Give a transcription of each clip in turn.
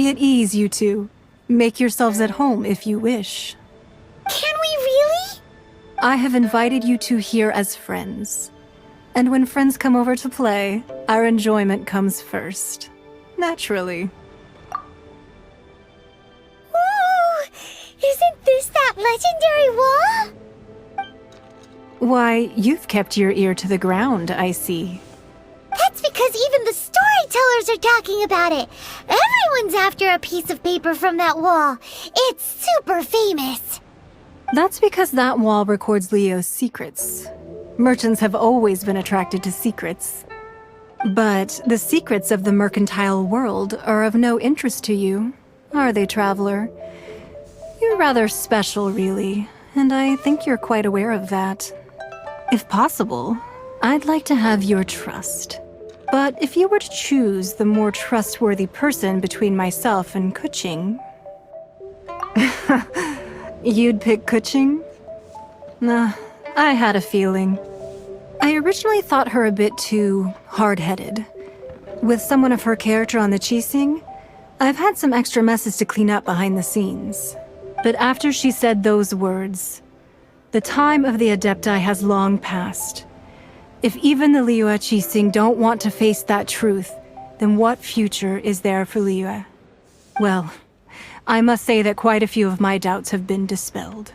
Be at ease, you two. Make yourselves at home if you wish. Can we really? I have invited you two here as friends. And when friends come over to play, our enjoyment comes first. Naturally. Ooh! Isn't this that legendary wall? Why, you've kept your ear to the ground, I see. That's because even the storytellers are talking about it. Everyone's after a piece of paper from that wall. It's super famous. That's because that wall records Leo's secrets. Merchants have always been attracted to secrets. But the secrets of the mercantile world are of no interest to you, are they, traveler? You're rather special, really, and I think you're quite aware of that. If possible, I'd like to have your trust. But if you were to choose the more trustworthy person between myself and Kuching... You'd pick Kuching? Nah, I had a feeling. I originally thought her a bit too hard-headed. With someone of her character on the Qixing, I've had some extra messes to clean up behind the scenes. But after she said those words, the time of the Adepti has long passed. If even the Liyue Qixing don't want to face that truth, then what future is there for Liyue? Well, I must say that quite a few of my doubts have been dispelled.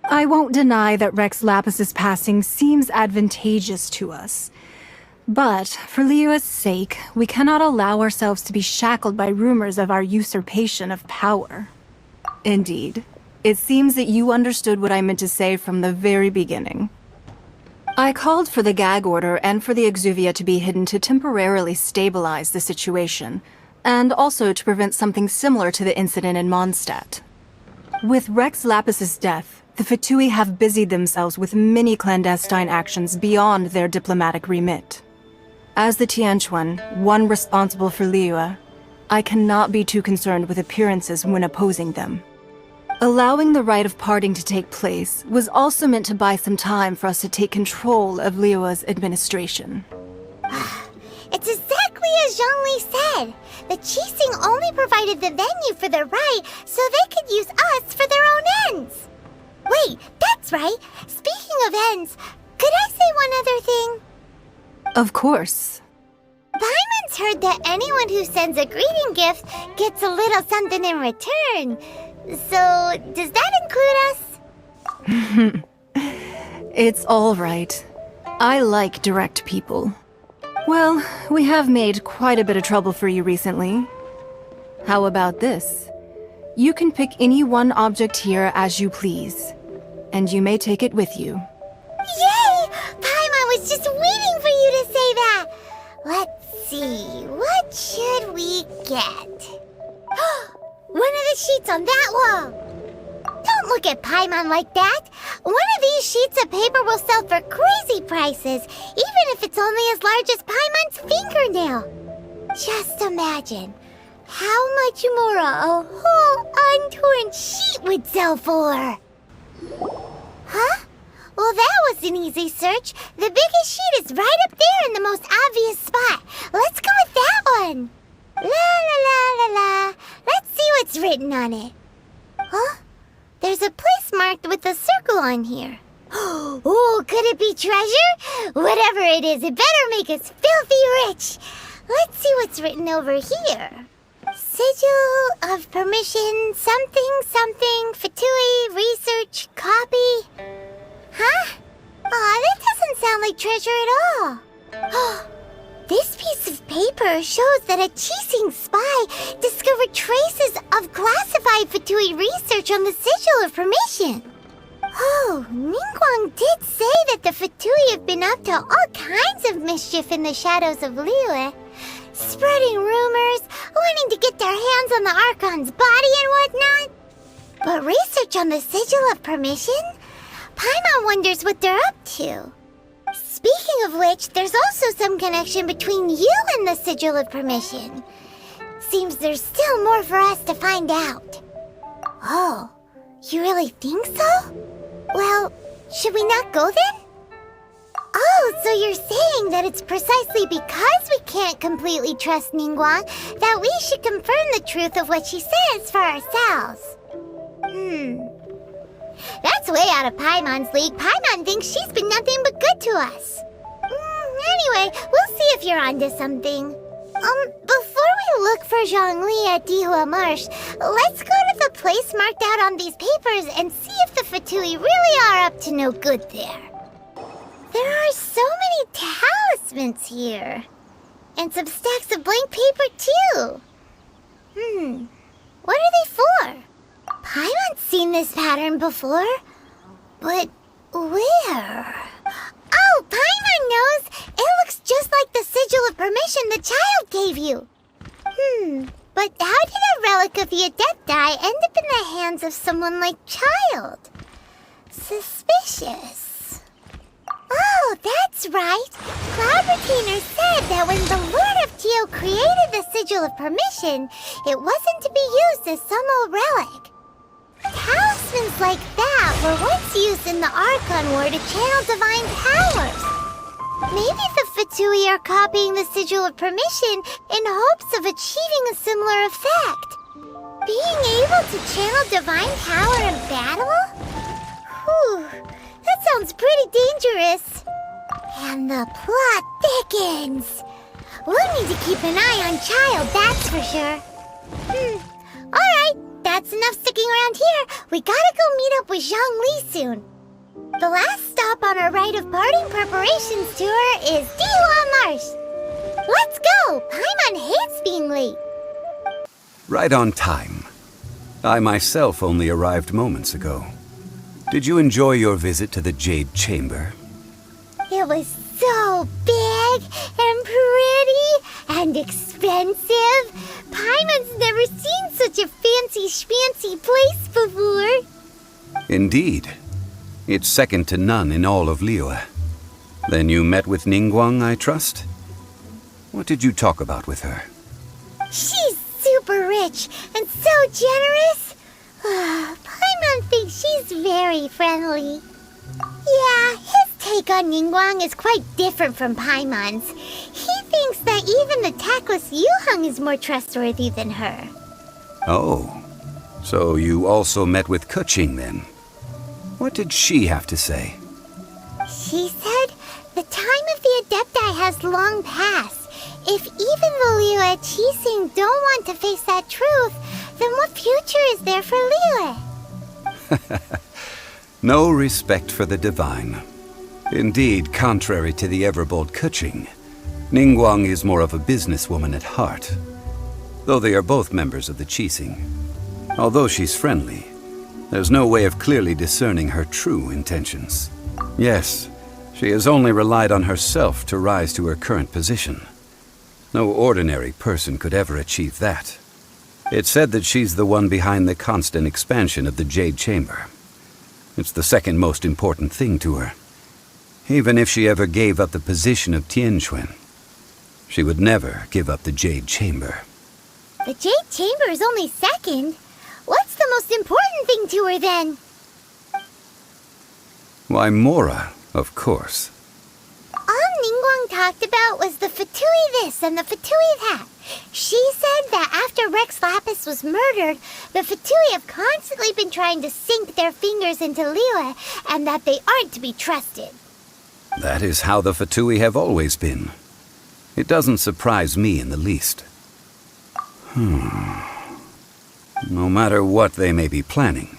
I won't deny that Rex Lapis's passing seems advantageous to us. But, for Liyue's sake, we cannot allow ourselves to be shackled by rumors of our usurpation of power. Indeed. It seems that you understood what I meant to say from the very beginning. I called for the gag order and for the exuvia to be hidden to temporarily stabilize the situation, and also to prevent something similar to the incident in Mondstadt. With Rex Lapis's death, the Fatui have busied themselves with many clandestine actions beyond their diplomatic remit. As the Tianquan, one responsible for Liyue, I cannot be too concerned with appearances when opposing them. Allowing the rite of parting to take place was also meant to buy some time for us to take control of Liyue's administration. It's exactly as Zhong Li said. The Qixing only provided the venue for the rite so they could use us for their own ends. Wait, that's right. Speaking of ends, could I say one other thing? Of course. Paimon's heard that anyone who sends a greeting gift gets a little something in return. So, does that include us? It's all right. I like direct people. Well, we have made quite a bit of trouble for you recently. How about this? You can pick any one object here as you please, and you may take it with you. Yay! Paimon was just waiting for you to say that! Let's see, what should we get? One of the sheets on that wall! Don't look at Paimon like that! One of these sheets of paper will sell for crazy prices, even if it's only as large as Paimon's fingernail. Just imagine how much more a whole untorn sheet would sell for. Huh? Well, that was an easy search. The biggest sheet is right up there in the most obvious spot. Let's go with that one. La la la la la. Let's see what's written on it. Huh? There's a place marked with a circle on here. Oh, could it be treasure? Whatever it is, it better make us filthy rich. Let's see what's written over here. Sigil of permission, something, something, Fatui, research, copy. Huh? Aw, that doesn't sound like treasure at all. This piece of paper shows that a Qixing spy discovered traces of classified Fatui research on the Sigil of Permission. Oh, Ningguang did say that the Fatui have been up to all kinds of mischief in the shadows of Liyue, spreading rumors, wanting to get their hands on the Archon's body and whatnot. But research on the Sigil of Permission? Paimon wonders what they're up to. Speaking of which, there's also some connection between you and the Sigil of Permission. Seems there's still more for us to find out. Oh, you really think so? Well, should we not go then? Oh, so you're saying that it's precisely because we can't completely trust Ningguang that we should confirm the truth of what she says for ourselves. That's way out of Paimon's league. Paimon thinks she's been nothing but good to us. Anyway, we'll see if you're onto something. Before we look for Zhong Li at Liyue Marsh, let's go to the place marked out on these papers and see if the Fatui really are up to no good there. There are so many talismans here. And some stacks of blank paper, too. What are they for? Paimon's seen this pattern before. But where? Oh, Paimon knows! It looks just like the sigil of permission the child gave you. But how did a relic of the Adepti end up in the hands of someone like Child? Suspicious. Oh, that's right. Cloud Retainer said that when the Lord of Geo created the sigil of permission, it wasn't to be used as some old relic. Talismans like that were once used in the Archon War to channel divine powers. Maybe the Fatui are copying the sigil of permission in hopes of achieving a similar effect. Being able to channel divine power in battle? Whew, that sounds pretty dangerous. And the plot thickens. We'll need to keep an eye on Child, that's for sure. Alright. That's enough sticking around here. We gotta go meet up with Zhong Li soon. The last stop on our rite of parting preparations tour is Liyue Marsh. Let's go! Paimon hates being late. Right on time. I myself only arrived moments ago. Did you enjoy your visit to the Jade Chamber? It was so big and pretty and expensive. Paimon's never seen such a fancy schmancy place before. Indeed. It's second to none in all of Liyue. Then you met with Ningguang, I trust? What did you talk about with her? She's super rich and so generous. Paimon thinks she's very friendly. Yeah, his take on Ningguang is quite different from Paimon's. He thinks that even the tactless Yuheng is more trustworthy than her. Oh, so you also met with Keqing then? What did she have to say? She said the time of the Adepti has long passed. If even the Liyue Qixing don't want to face that truth, then what future is there for Liyue? No respect for the divine. Indeed, contrary to the ever-bold Keqing, Ningguang is more of a businesswoman at heart. Though they are both members of the Qixing. Although she's friendly, there's no way of clearly discerning her true intentions. Yes, she has only relied on herself to rise to her current position. No ordinary person could ever achieve that. It's said that she's the one behind the constant expansion of the Jade Chamber. It's the second most important thing to her. Even if she ever gave up the position of Tianquan, she would never give up the Jade Chamber. The Jade Chamber is only second. What's the most important thing to her then? Why, Mora, of course. All Ningguang talked about was the Fatui this and the Fatui that. She said that after Rex Lapis was murdered, the Fatui have constantly been trying to sink their fingers into Liyue, and that they aren't to be trusted. That is how the Fatui have always been. It doesn't surprise me in the least. No matter what they may be planning,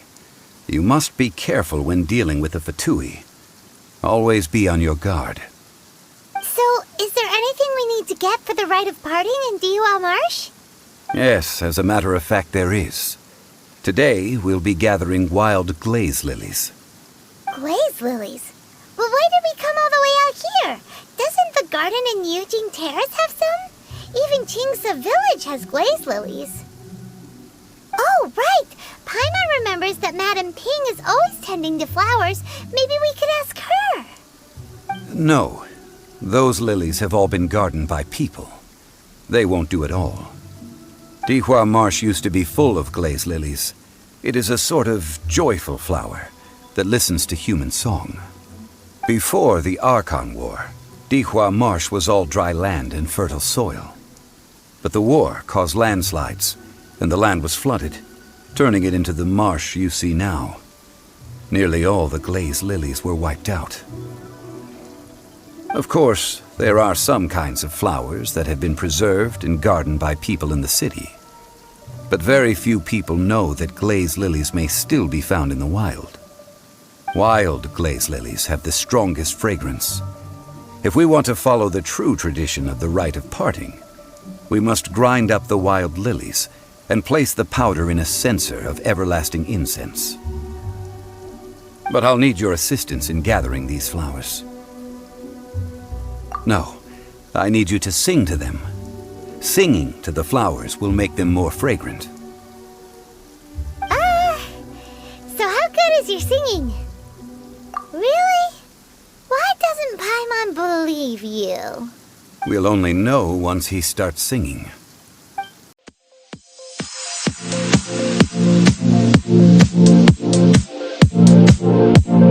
you must be careful when dealing with the Fatui. Always be on your guard. So, is there anything we need to get for the rite of parting in Liyue Marsh? Yes, as a matter of fact, there is. Today, we'll be gathering wild glaze lilies. Glaze lilies? But why did we come all the way out here? Doesn't the garden in Yujing Terrace have some? Even Qingse Village has glaze lilies. Oh, right! Paimon remembers that Madame Ping is always tending to flowers. Maybe we could ask her. No. Those lilies have all been gardened by people. They won't do it all. Liyue Marsh used to be full of glaze lilies. It is a sort of joyful flower that listens to human song. Before the Archon War, Dihua Marsh was all dry land and fertile soil. But the war caused landslides, and the land was flooded, turning it into the marsh you see now. Nearly all the glaze lilies were wiped out. Of course, there are some kinds of flowers that have been preserved and gardened by people in the city. But very few people know that glaze lilies may still be found in the wild. Wild glaze lilies have the strongest fragrance. If we want to follow the true tradition of the rite of parting, we must grind up the wild lilies and place the powder in a censer of everlasting incense. But I'll need your assistance in gathering these flowers. No, I need you to sing to them. Singing to the flowers will make them more fragrant. So how good is your singing? Really? Why doesn't Paimon believe you? We'll only know once he starts singing.